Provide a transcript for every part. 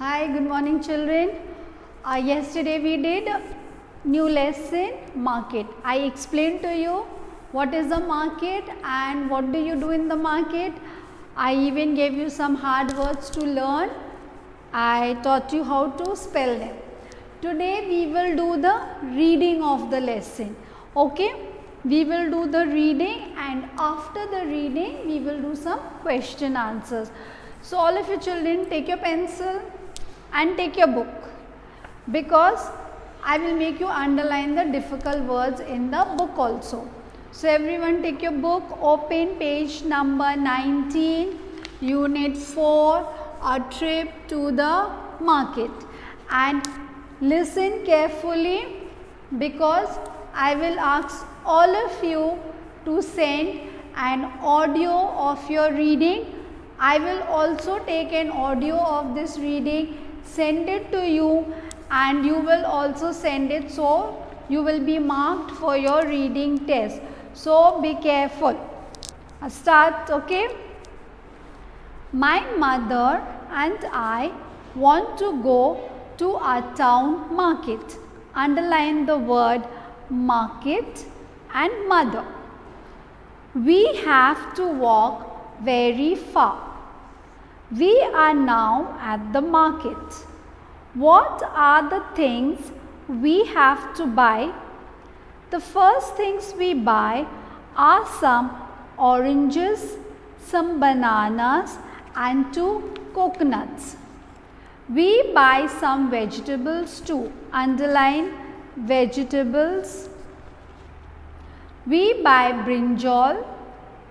Hi, good morning children. Yesterday we did new lesson market. I explained to you what is the market and what do you do in the market. I even gave you some hard words to learn. I taught you how to spell them. Today we will do the reading of the lesson. Okay, we will do the reading and after the reading we will do some question answers. So all of you children, take your pencil and take your book, because I will make you underline the difficult words in the book also. So everyone take your book, open page number 19, unit 4, a trip to the market, and listen carefully because I will ask all of you to send an audio of your reading. I will also take an audio of this reading, send it to you, and you will also send it, so you will be marked for your reading test. So be careful. Start, okay? My mother and I want to go to our town market. Underline the word market and mother. We have to walk very far. We are now at the market. What are the things we have to buy? The first things we buy are some oranges, some bananas, and 2 coconuts. We buy some vegetables too. Underline vegetables. We buy brinjal,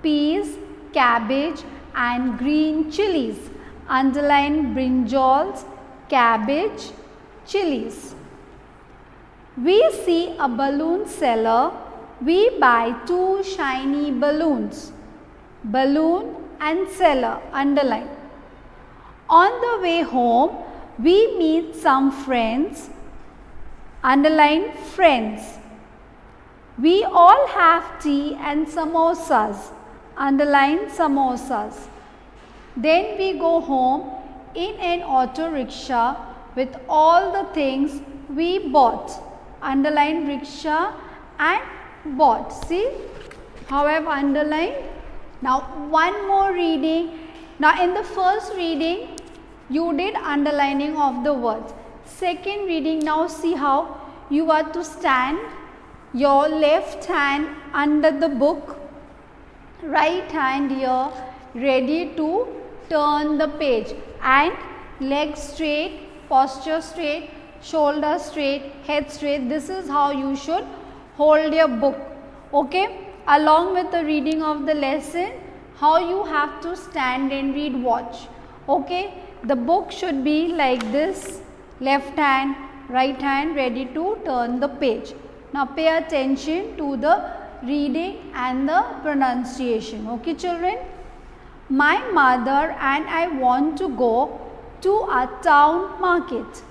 peas, cabbage, and green chilies. Underline brinjals, cabbage, chilies. We see a balloon seller. We buy 2 shiny balloons. Balloon and seller. Underline. On the way home, we meet some friends. Underline friends. We all have tea and samosas. Underline samosas. Then we go home in an auto rickshaw with all the things we bought. Underline rickshaw and bought. See how I have underlined? Now one more reading. Now in the first reading you did underlining of the words. Second reading, now see how you are to stand your left hand under the book, right hand here, ready to turn the page, and legs straight, posture straight, shoulder straight, head straight. This is how you should hold your book. Okay, along with the reading of the lesson, how you have to stand and read, watch. Okay, the book should be like this, left hand, right hand, ready to turn the page. Now pay attention to the reading and the pronunciation. Okay children, my mother and I want to go to a town market.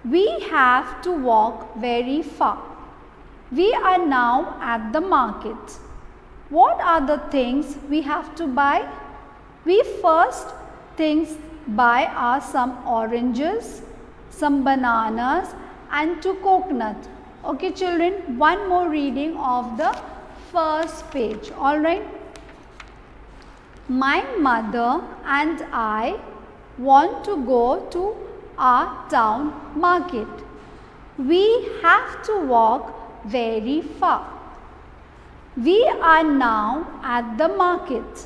We have to walk very far. We are now at the market. What are the things we have to buy? We first things buy are some oranges, some bananas, and 2 coconuts. Okay children, one more reading of the first page. Alright. My mother and I want to go to our town market. We have to walk very far. We are now at the market.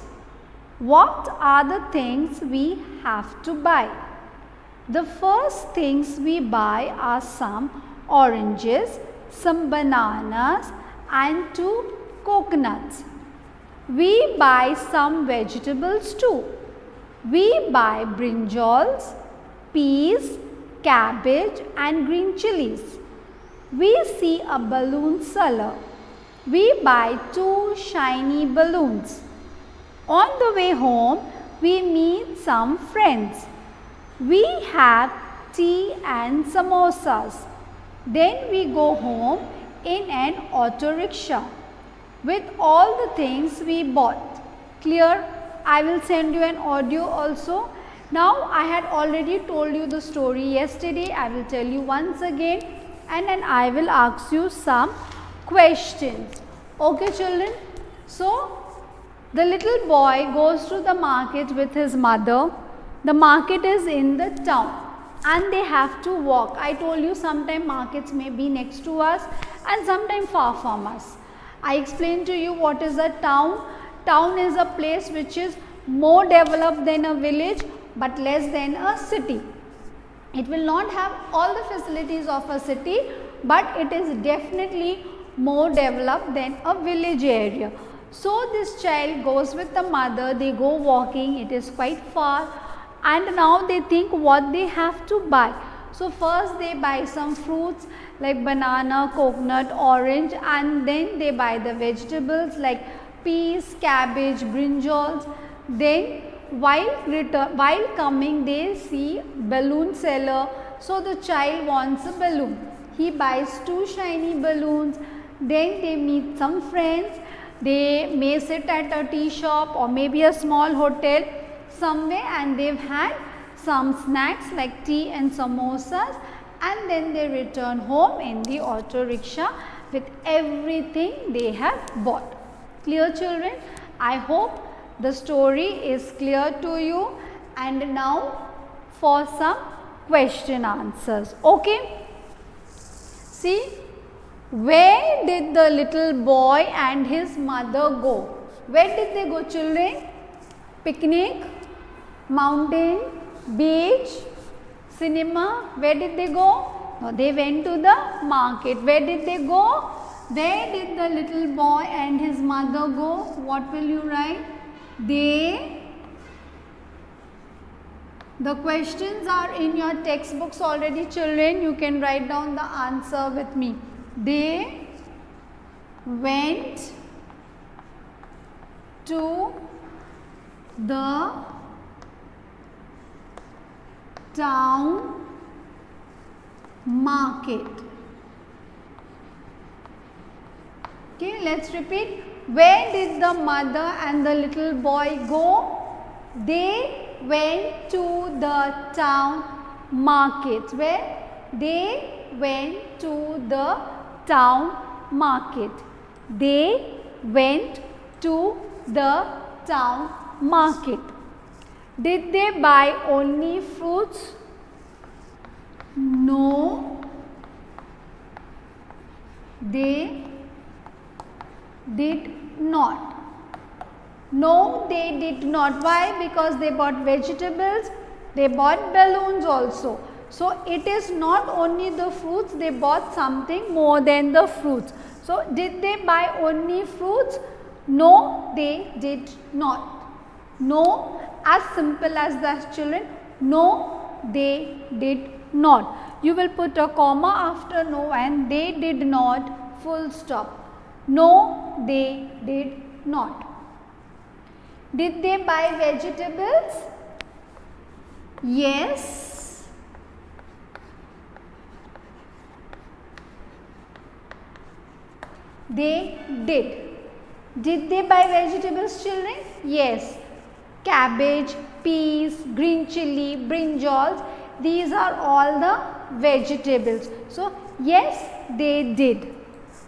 What are the things we have to buy? The first things we buy are some oranges, some bananas, and 2 coconuts. We buy some vegetables too. We buy brinjals, peas, cabbage, and green chilies. We see a balloon seller. We buy 2 shiny balloons. On the way home, we meet some friends. We have tea and samosas. Then we go home in an auto rickshaw with all the things we bought. Clear? I will send you an audio also. Now I had already told you the story yesterday. I will tell you once again, and then I will ask you some questions. Okay children? So the little boy goes to the market with his mother. The market is in the town and they have to walk. I told you sometimes markets may be next to us and sometimes far from us. I explained to you what is a town. Town is a place which is more developed than a village but less than a city. It will not have all the facilities of a city, but it is definitely more developed than a village area. So this child goes with the mother, they go walking, it is quite far, and now they think what they have to buy. So first they buy some fruits like banana, coconut, orange, and then they buy the vegetables like peas, cabbage, brinjals. Then while coming they see balloon seller, so the child wants a balloon. He buys 2 shiny balloons. Then they meet some friends. They may sit at a tea shop or maybe a small hotel somewhere, and they've had some snacks like tea and samosas, and then they return home in the auto rickshaw with everything they have bought. Clear children? I hope the story is clear to you, and now for some question answers. Okay? See, where did the little boy and his mother go? Where did they go children? Picnic, mountain, beach, cinema. Where did they go? No, they went to the market. Where did they go? Where did the little boy and his mother go? What will you write? The questions are in your textbooks already children. You can write down the answer with me. They went to the town market. Okay, let's repeat. Where did the mother and the little boy go? They went to the town market. Where? They went to the town market. They went to the town market. Did they buy only fruits? No, they did not. No, they did not. Why? Because they bought vegetables, they bought balloons also. So it is not only the fruits, they bought something more than the fruits. So did they buy only fruits? No, they did not. No, as simple as that children. No, they did not. You will put a comma after no and they did not, full stop. No, they did not. Did they buy vegetables? Yes. They did. Did they buy vegetables children? Yes. Cabbage, peas, green chilli, brinjals, these are all the vegetables. So yes, they did.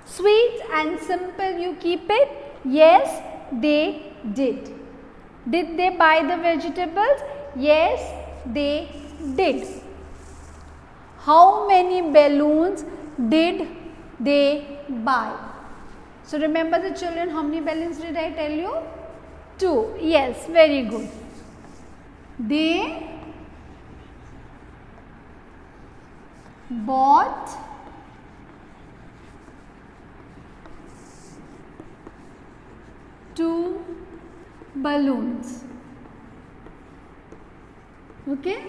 Sweet and simple you keep it. Yes, they did. Did they buy the vegetables? Yes, they did. How many balloons did they buy? So remember the children, how many balloons did I tell you? 2. Yes, very good. They bought two balloons. Okay.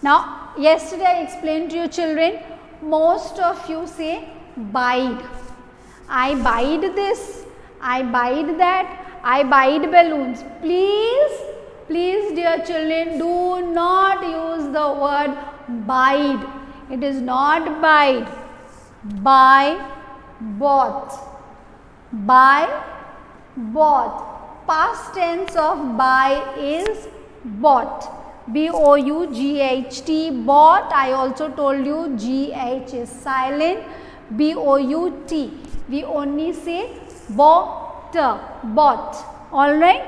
Now, yesterday I explained to you children, most of you say buyed. I buyed this, I buyed that, I buyed balloons. Please, dear children, do not use the word buyed. It is not buyed. Buy, bought. Buy, bought. Past tense of buy is bought. B-O-U-G-H-T, bought. I also told you G-H is silent. B-O-U-T. We only say bought, bought. Alright.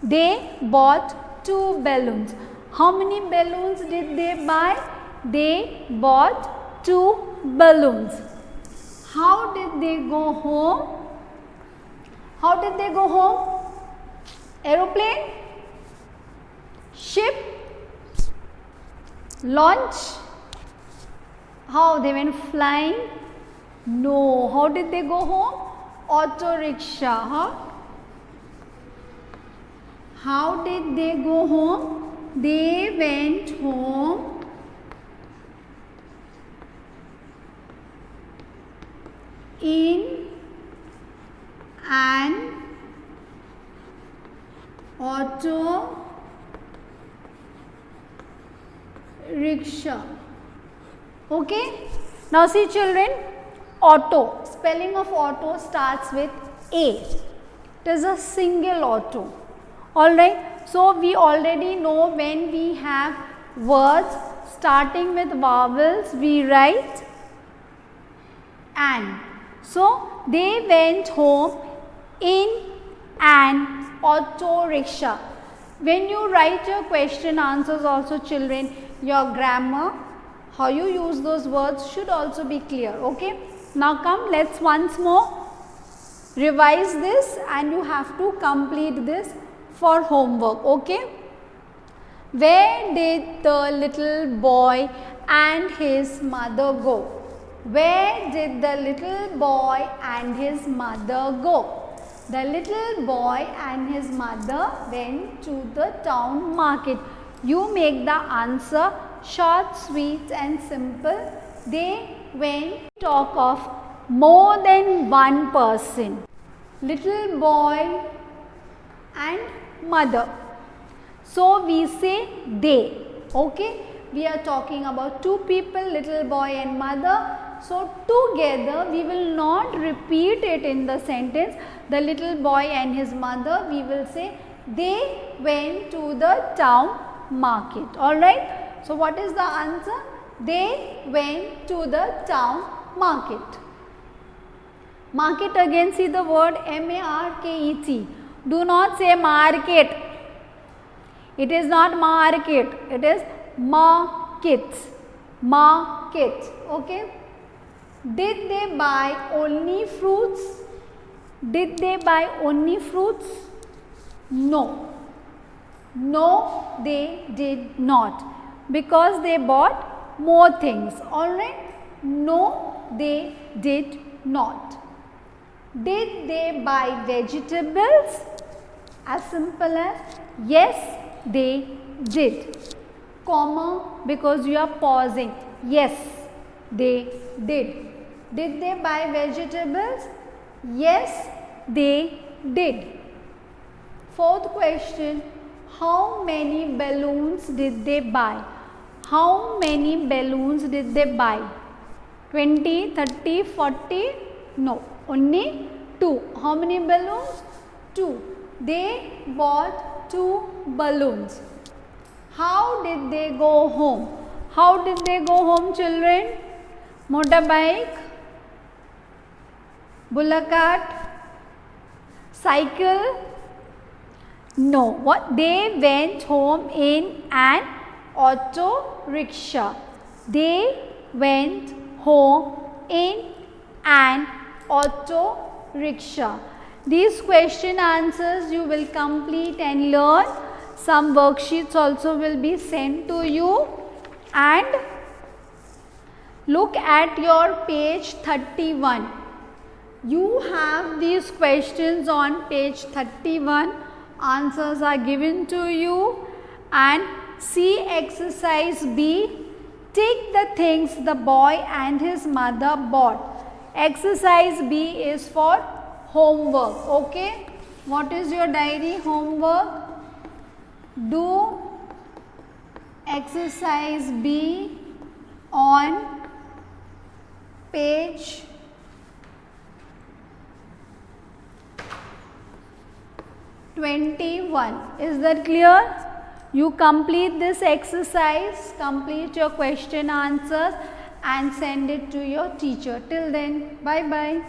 They bought 2 balloons. How many balloons did they buy? They bought 2 balloons. How did they go home? How did they go home? Aeroplane? Ship? Launch? How they went flying? No. How did they go home? Auto rickshaw. Huh? How did they go home? They went home in an auto rickshaw. Okay. Now see children, auto. Spelling of auto starts with A. It is a single auto. Alright. So we already know when we have words starting with vowels, we write an. So they went home in an auto rickshaw. When you write your question answers also children, your grammar, how you use those words should also be clear. Okay. Now come, let's once more revise this and you have to complete this for homework. Okay. Where did the little boy and his mother go? Where did the little boy and his mother go? The little boy and his mother went to the town market. You make the answer short, sweet and simple. They went. Talk of more than one person. Little boy and mother. So we say they. Okay. We are talking about 2 people, little boy and mother. So together we will not repeat it in the sentence. The little boy and his mother, we will say they went to the town market. Alright. So what is the answer? They went to the town market. Market, again see the word M-A-R-K-E-T. Do not say market. It is not market. It is market. Market. Okay. Did they buy only fruits? Did they buy only fruits? No. No, they did not. Because they bought more things. Alright. No, they did not. Did they buy vegetables? As simple as yes, they did. Comma, because you are pausing. Yes, they did. Did they buy vegetables? Yes, they did. 4th question. How many balloons did they buy? How many balloons did they buy? 20, 30, 40? No, only 2. How many balloons? 2. They bought 2 balloons. How did they go home? How did they go home children? Motorbike, bullock cart, cycle? No. What? They went home in an auto rickshaw. They went home in an auto rickshaw. These question answers you will complete and learn. Some worksheets also will be sent to you. And look at your page 31. You have these questions on page 31. Answers are given to you. And see exercise B. Take the things the boy and his mother bought. Exercise B is for homework. Okay. What is your diary homework? Do exercise B on page 21. Is that clear? You complete this exercise, complete your question answers and send it to your teacher. Till then, bye bye.